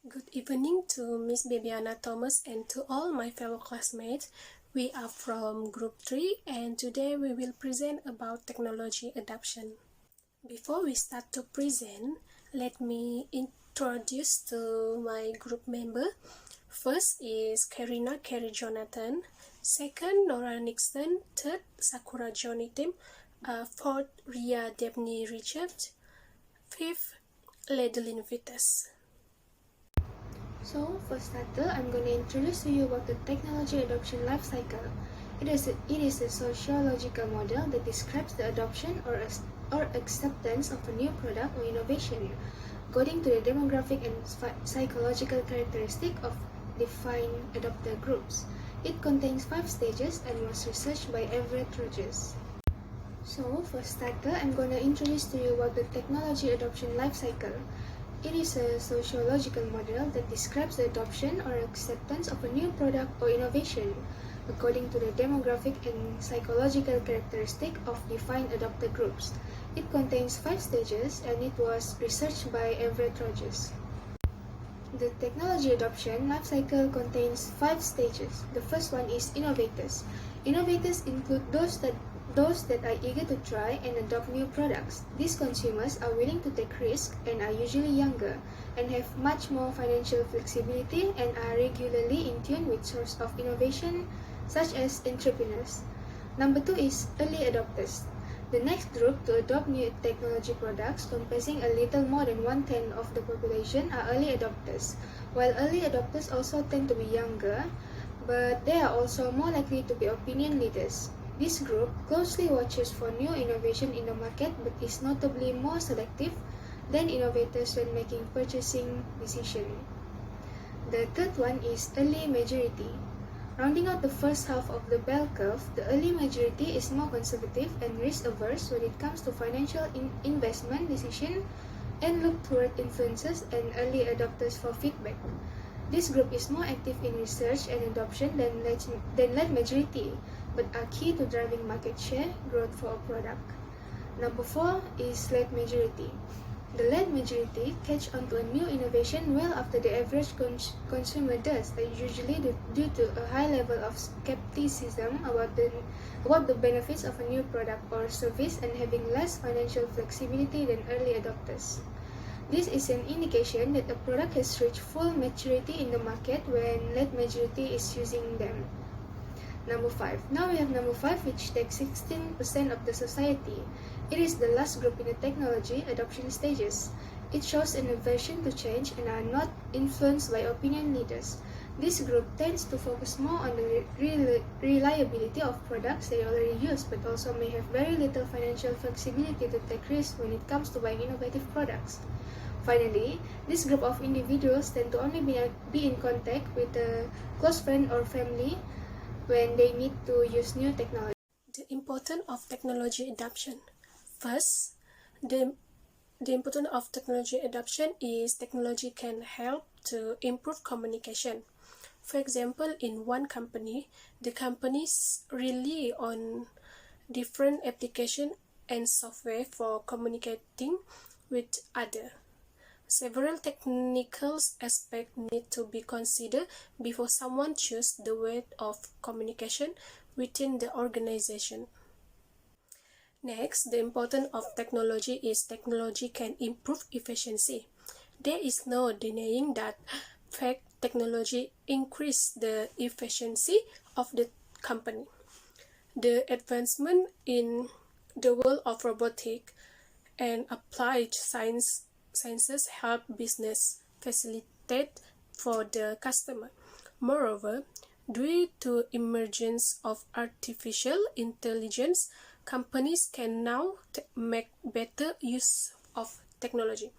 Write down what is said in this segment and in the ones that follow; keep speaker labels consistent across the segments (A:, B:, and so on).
A: Good evening to Miss Bibiana Thomas and to all my fellow classmates. We are from Group 3 and today we will present about technology adoption. Before we start to present, let me introduce to my group member. First is KAYREENA JONYTIM, second Nora Nixon, third SAKURAH JONYTIM, fourth RHEA DABHNEY Richard, fifth LEYDELINE VITUS.
B: So, for starter, I'm going to introduce to you about the technology adoption life cycle. It is a sociological model that describes the adoption or acceptance of a new product or innovation according to the demographic and psychological characteristic of defined adopter groups. It contains 5 stages and was researched by Rogers. So, for starter, I'm going to introduce to you about the technology adoption life cycle. It is a sociological model that describes the adoption or acceptance of a new product or innovation according to the demographic and psychological characteristic of defined adopter groups. It contains 5 stages and it was researched by Rogers. The technology adoption life cycle contains 5 stages. The first one is innovators. Innovators include those that are eager to try and adopt new products. These consumers are willing to take risks and are usually younger and have much more financial flexibility and are regularly in tune with sources of innovation such as entrepreneurs. Number 2 is early adopters. The next group to adopt new technology products, comprising a little more than 1/10 of the population, are early adopters. While early adopters also tend to be younger, but they are also more likely to be opinion leaders. This group closely watches for new innovation in the market but is notably more selective than innovators when making purchasing decisions. The third one is early majority. Rounding out the first half of the bell curve, the early majority is more conservative and risk-averse when it comes to financial investment decisions and look toward influencers and early adopters for feedback. This group is more active in research and adoption than late majority, but are key to driving market share growth for a product. Number 4 is late majority. The late majority catch on to a new innovation well after the average consumer does, usually due to a high level of skepticism about the benefits of a new product or service and having less financial flexibility than early adopters. This is an indication that a product has reached full maturity in the market when late majority is using them. Number 5. Now we have number 5, which takes 16% of the society. It is the last group in the technology adoption stages. It shows an aversion to change and are not influenced by opinion leaders. This group tends to focus more on the reliability of products they already use, but also may have very little financial flexibility to take risks when it comes to buying innovative products. Finally, this group of individuals tend to only be in contact with a close friend or family when they need to use new technology.
A: The importance of technology adoption. First, the importance of technology adoption is technology can help to improve communication. For example, in one company, the companies rely on different applications and software for communicating with others. Several technical aspects need to be considered before someone chooses the way of communication within the organization. Next, the importance of technology is technology can improve efficiency. There is no denying that fact technology increases the efficiency of the company. The advancement in the world of robotics and applied sciences help business facilitate for the customer. Moreover, due to emergence of artificial intelligence, companies can now make better use of technology.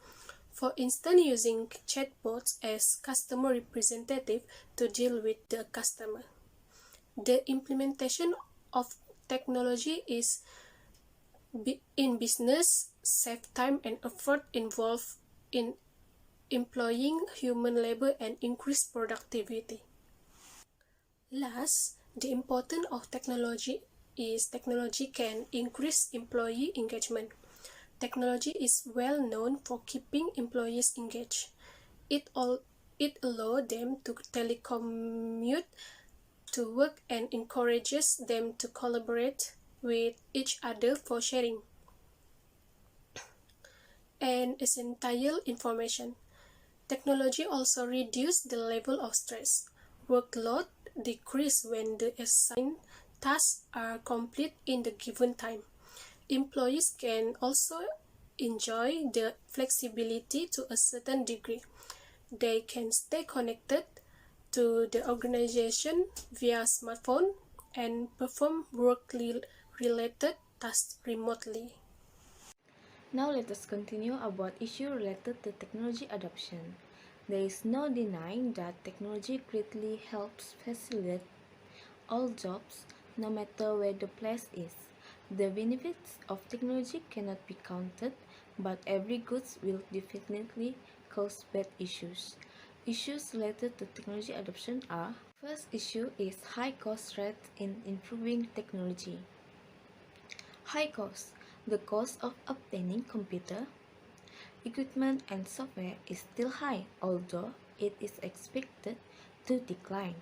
A: For instance, using chatbots as customer representative to deal with the customer. The implementation of technology is in business save time and effort involved in employing human labor and increase productivity. Last, the importance of technology is technology can increase employee engagement. Technology is well known for keeping employees engaged. It It allows them to telecommute to work and encourages them to collaborate with each other for sharing and essential information. Technology also reduces the level of stress. Workload decreases when the assigned tasks are complete in the given time. Employees can also enjoy the flexibility to a certain degree. They can stay connected to the organization via smartphone and perform work-related tasks remotely.
C: Now let us continue about issues related to technology adoption. There is no denying that technology greatly helps facilitate all jobs, no matter where the place is. The benefits of technology cannot be counted, but every good will definitely cause bad issues. Issues related to technology adoption are: first issue is high cost rate in improving technology. High cost. The cost of obtaining computer, equipment and software is still high, although it is expected to decline.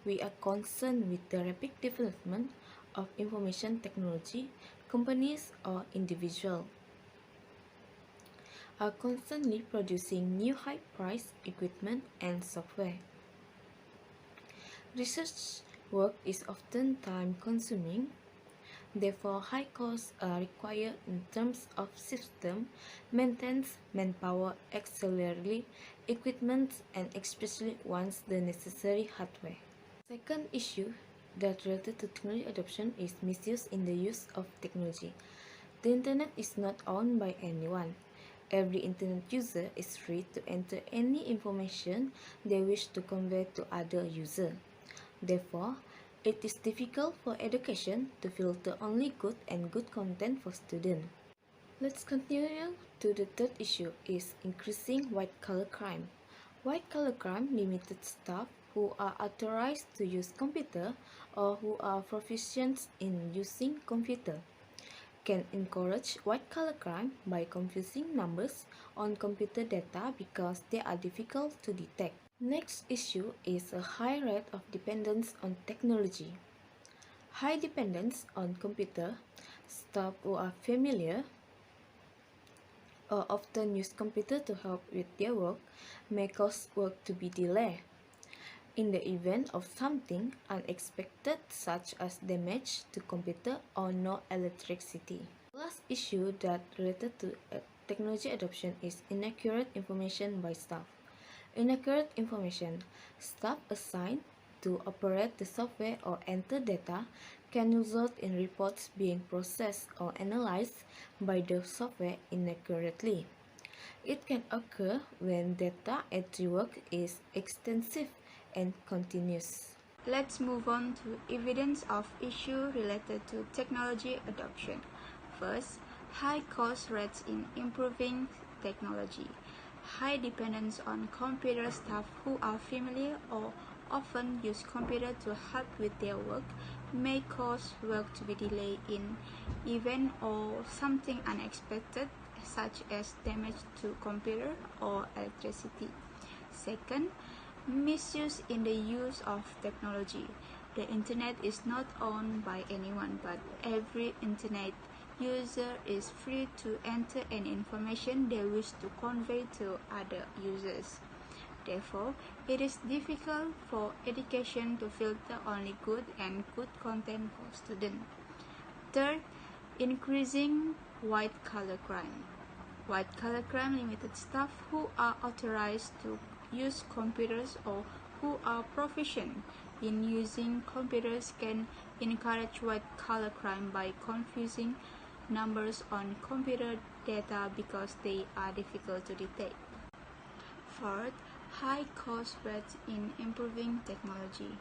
C: We are concerned with the rapid development of information technology. Companies or individuals are constantly producing new high-priced equipment and software. Research work is often time-consuming. Therefore, high costs are required in terms of system maintenance, manpower, auxiliary equipment, and especially once the necessary hardware. Second issue that related to technology adoption is misuse in the use of technology. The internet is not owned by anyone. Every internet user is free to enter any information they wish to convey to other users. Therefore, it is difficult for education to filter only good and good content for students. Let's continue to the third issue is increasing white-collar crime. White-collar crime limited staff who are authorized to use computer or who are proficient in using computer can encourage white-collar crime by confusing numbers on computer data because they are difficult to detect. Next issue is a high rate of dependence on technology. High dependence on computer, staff who are familiar or often use computer to help with their work may cause work to be delayed. In the event of something unexpected such as damage to computer or no electricity. The last issue that related to technology adoption is inaccurate information by staff. Inaccurate information. Staff assigned to operate the software or enter data can result in reports being processed or analyzed by the software inaccurately. It can occur when data entry work is extensive and continuous.
D: Let's move on to evidence of issues related to technology adoption. First, high cost rates in improving technology. High dependence on computer staff who are familiar or often use computer to help with their work may cause work to be delayed in event or something unexpected such as damage to computer or electricity. Second, misuse in the use of technology. The internet is not owned by anyone, but every internet user is free to enter any information they wish to convey to other users. Therefore, it is difficult for education to filter only good and good content for students. Third, increasing white-collar crime. White-collar crime limited staff who are authorized to use computers or who are proficient in using computers can encourage white-collar crime by confusing numbers on computer data because they are difficult to detect. Fourth, high cost rates in improving technology.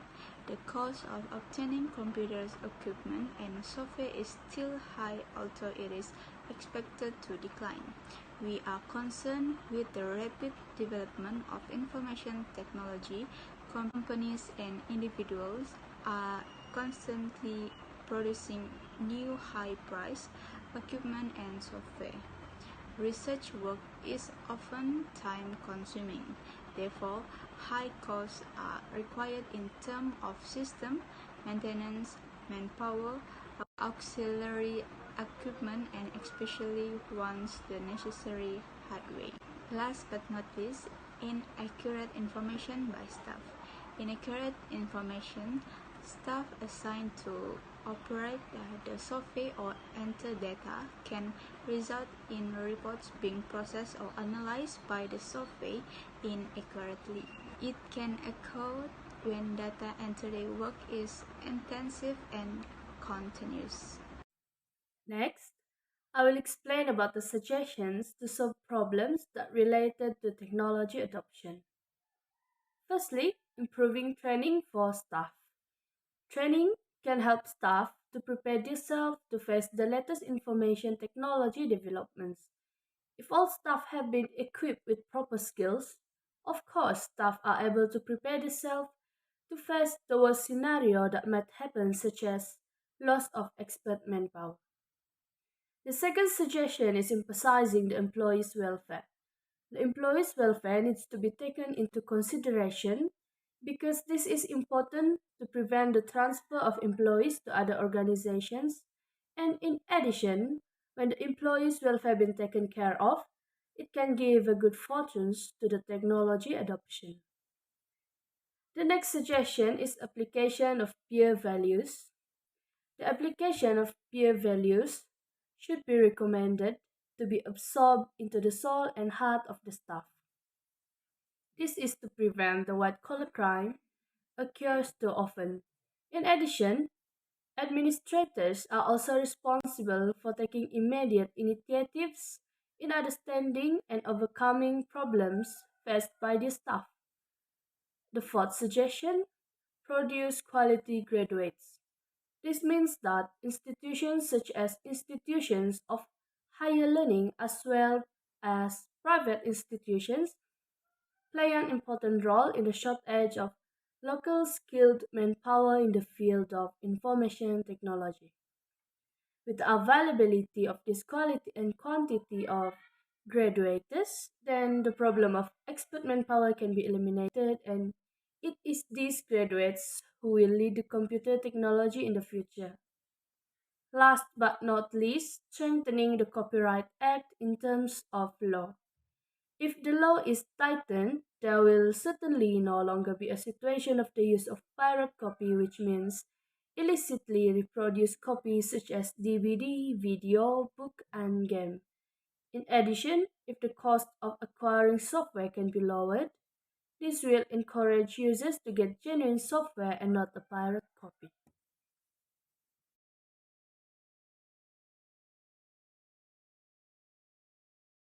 D: The cost of obtaining computers, equipment, and software is still high, although it is expected to decline. We are concerned with the rapid development of information technology. Companies and individuals are constantly producing new high-priced equipment and software. Research work is often time-consuming. Therefore, high costs are required in terms of system maintenance, manpower, auxiliary equipment, and especially once the necessary hardware. Last but not least, inaccurate information by staff. Inaccurate information, staff assigned to operate the software or enter data can result in reports being processed or analyzed by the software inaccurately. It can occur when data entry work is intensive and continuous.
E: Next, I will explain about the suggestions to solve problems that related to technology adoption. Firstly, improving training for staff. Training can help staff to prepare themselves to face the latest information technology developments. If all staff have been equipped with proper skills, of course staff are able to prepare themselves to face the worst scenario that might happen, such as loss of expert manpower. The second suggestion is emphasizing the employees' welfare. The employees' welfare needs to be taken into consideration because this is important to prevent the transfer of employees to other organizations. And in addition, when the employees' welfare been taken care of, it can give a good fortunes to the technology adoption. The next suggestion is application of peer values. The application of peer values should be recommended to be absorbed into the soul and heart of the staff. This is to prevent the white collar crime occurs too often. In addition, administrators are also responsible for taking immediate initiatives in understanding and overcoming problems faced by the staff. The fourth suggestion, produce quality graduates. This means that institutions such as institutions of higher learning as well as private institutions play an important role in the shortage of local skilled manpower in the field of information technology. With the availability of this quality and quantity of graduates, then the problem of expert manpower can be eliminated, and it is these graduates who will lead the computer technology in the future. Last but not least, strengthening the Copyright Act in terms of law. If the law is tightened, there will certainly no longer be a situation of the use of pirate copy, which means illicitly reproduced copies such as DVD, video, book, and game. In addition, if the cost of acquiring software can be lowered, this will encourage users to get genuine software and not a pirate copy.